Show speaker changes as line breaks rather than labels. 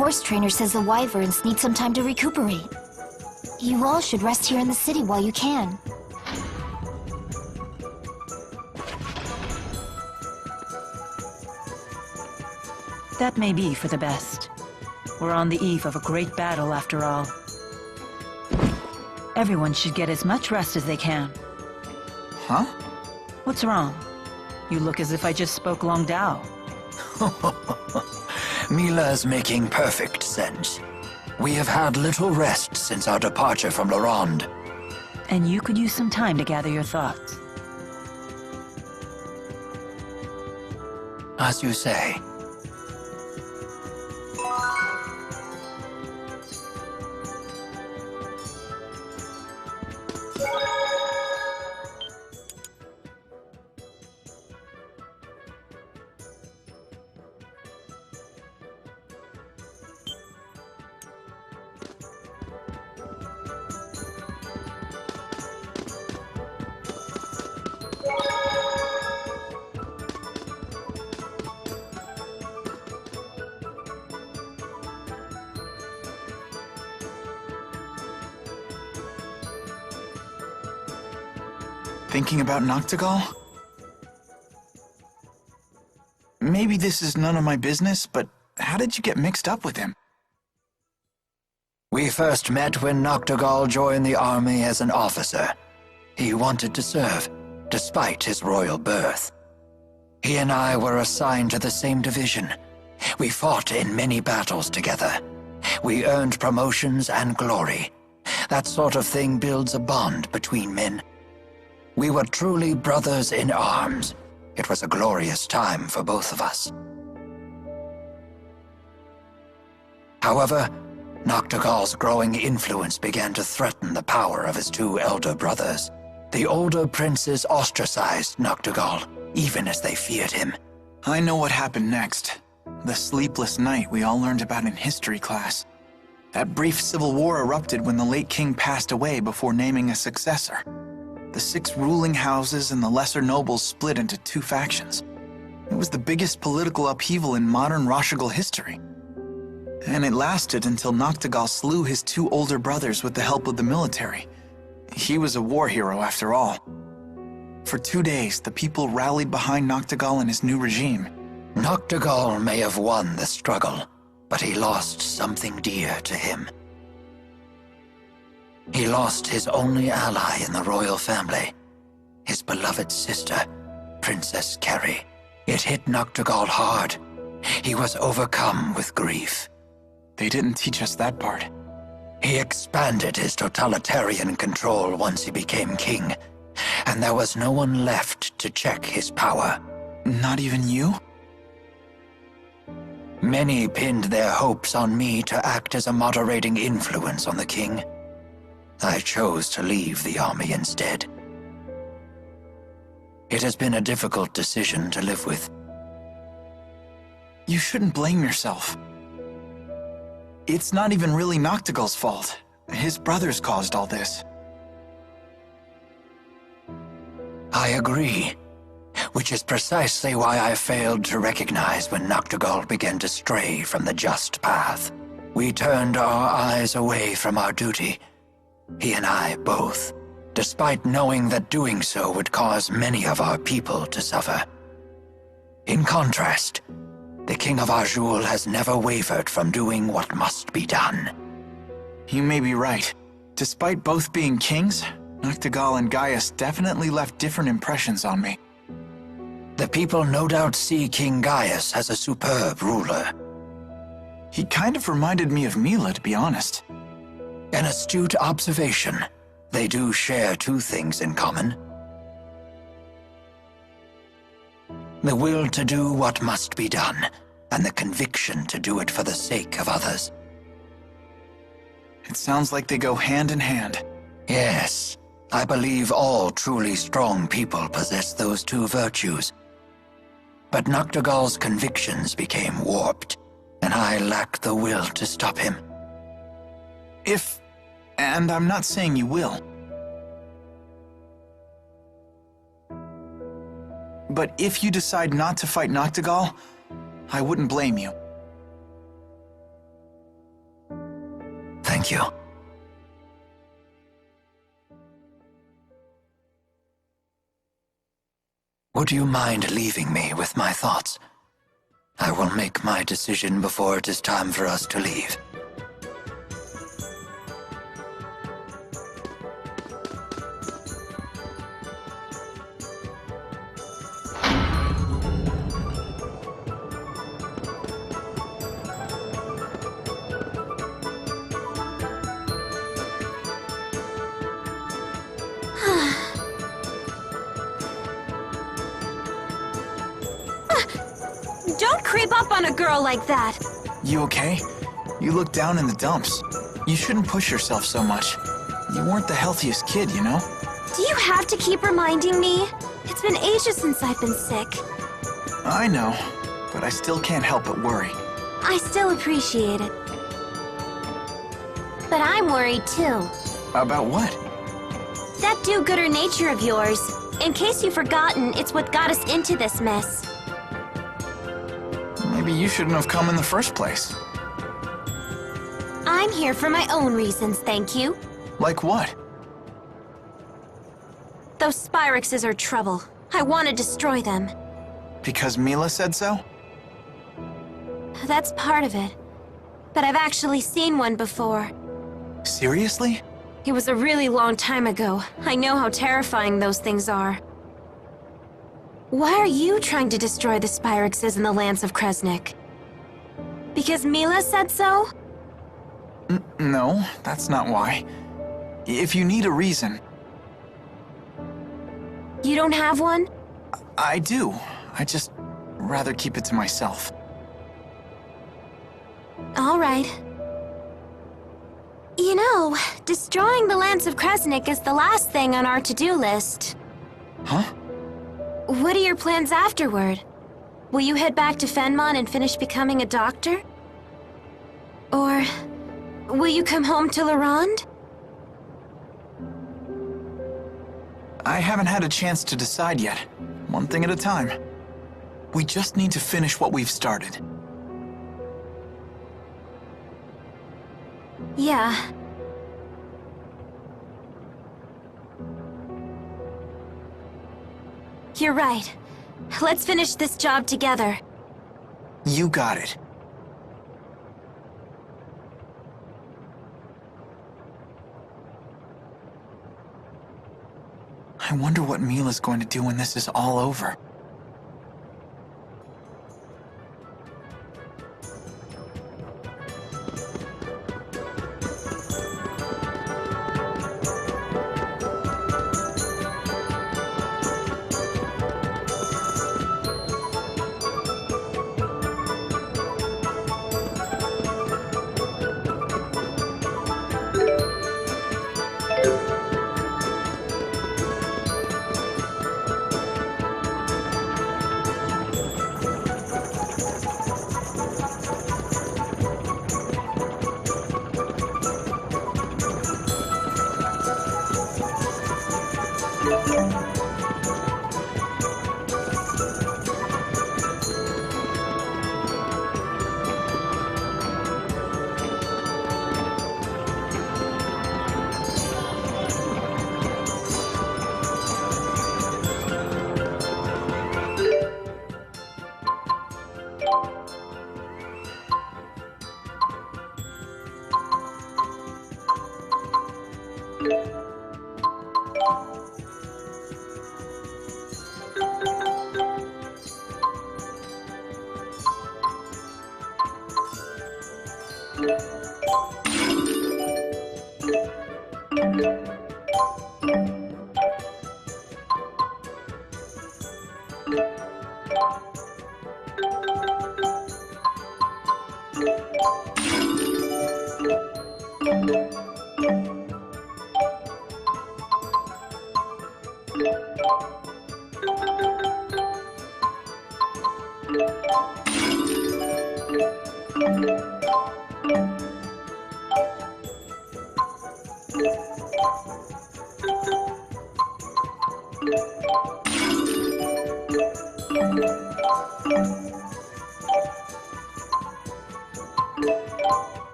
horse trainer says the wyverns need some time to recuperate. You all should rest here in the city while you can.
That may be for the best. We're on the eve of a great battle, after all. Everyone should get as much rest as they can.
Huh?
What's wrong? You look as if I just spoke Long Dao.
Milla's making perfect sense. We have had little rest since our departure from La Ronde.
And you could use some time to gather your thoughts.
As you say.
Thinking about Noctigal? Maybe this is none of my business, but how did you get mixed up with him?
We first met when Noctigal joined the army as an officer. He wanted to serve, despite his royal birth. He and I were assigned to the same division. We fought in many battles together. We earned promotions and glory. That sort of thing builds a bond between men. We were truly brothers in arms. It was a glorious time for both of us. However, Noctigal's growing influence began to threaten the power of his two elder brothers. The older princes ostracized Noctigal, even as they feared him.
I know what happened next. The sleepless night we all learned about in history class. That brief civil war erupted when the late king passed away before naming a successor. The 6 ruling houses and the lesser nobles split into 2 factions. It was the biggest political upheaval in modern Roshigal history. And it lasted until Noctigal slew his 2 older brothers with the help of the military. He was a war hero after all. For 2 days, the people rallied behind Noctigal and his new regime.
Noctigal may have won the struggle, but he lost something dear to him. He lost his only ally in the royal family, his beloved sister, Princess Carrie. It hit Noctigal hard. He was overcome with grief.
They didn't teach us that part.
He expanded his totalitarian control once he became king, and there was no one left to check his power.
Not even you?
Many pinned their hopes on me to act as a moderating influence on the king. I chose to leave the army instead. It has been a difficult decision to live with.
You shouldn't blame yourself. It's not even really Noctigal's fault. His brothers caused all this.
I agree, which is precisely why I failed to recognize when Noctigal began to stray from the just path. We turned our eyes away from our duty. He and I both, despite knowing that doing so would cause many of our people to suffer. In contrast, the King of Azul has never wavered from doing what must be done.
You may be right. Despite both being kings, Noctigal and Gaius definitely left different impressions on me.
The people no doubt see King Gaius as a superb ruler.
He kind of reminded me of Milla, to be honest.
An astute observation. They do share 2 things in common. The will to do what must be done, and the conviction to do it for the sake of others.
It sounds like they go hand in hand.
Yes, I believe all truly strong people possess those 2 virtues. But Noctigal's convictions became warped, and I lacked the will to stop him.
And I'm not saying you will. But if you decide not to fight Noctigal, I wouldn't blame you.
Would you mind leaving me with my thoughts? I will make my decision before it is time for us to leave.
Don't creep up on a girl like that.
You okay? You look down in the dumps. You shouldn't push yourself so much. You weren't the healthiest kid, you know?
Do you have to keep reminding me? It's been ages since I've been sick.
I know, but I still can't help but worry.
I still appreciate it. But I'm worried too.
About what?
That do-gooder nature of yours. In case you've forgotten, it's what got us into this mess.
Maybe you shouldn't have come in the first place.
I'm here for my own reasons, thank you.
Like what?
Those Spyrexes are trouble. I want to destroy them.
Because Milla said so?
That's part of it. But I've actually seen one before.
Seriously?
It was a really long time ago. I know how terrifying those things are. Why are you trying to destroy the Spyrexes in the lands of Kresnik? Because Milla said so?
No, that's not why. If you need a reason...
You don't have one?
I do. I just rather keep it to myself.
All right. You know, destroying the lands of Kresnik is the last thing on our to-do list.
Huh?
What are your plans afterward? Will you head back to Fenmon and finish becoming a doctor? Or will you come home to Larand?
I haven't had a chance to decide yet. One thing at a time. We just need to finish what we've started.
Yeah. You're right. Let's finish this job together.
You got it. I wonder what Milla's going to do when this is all over.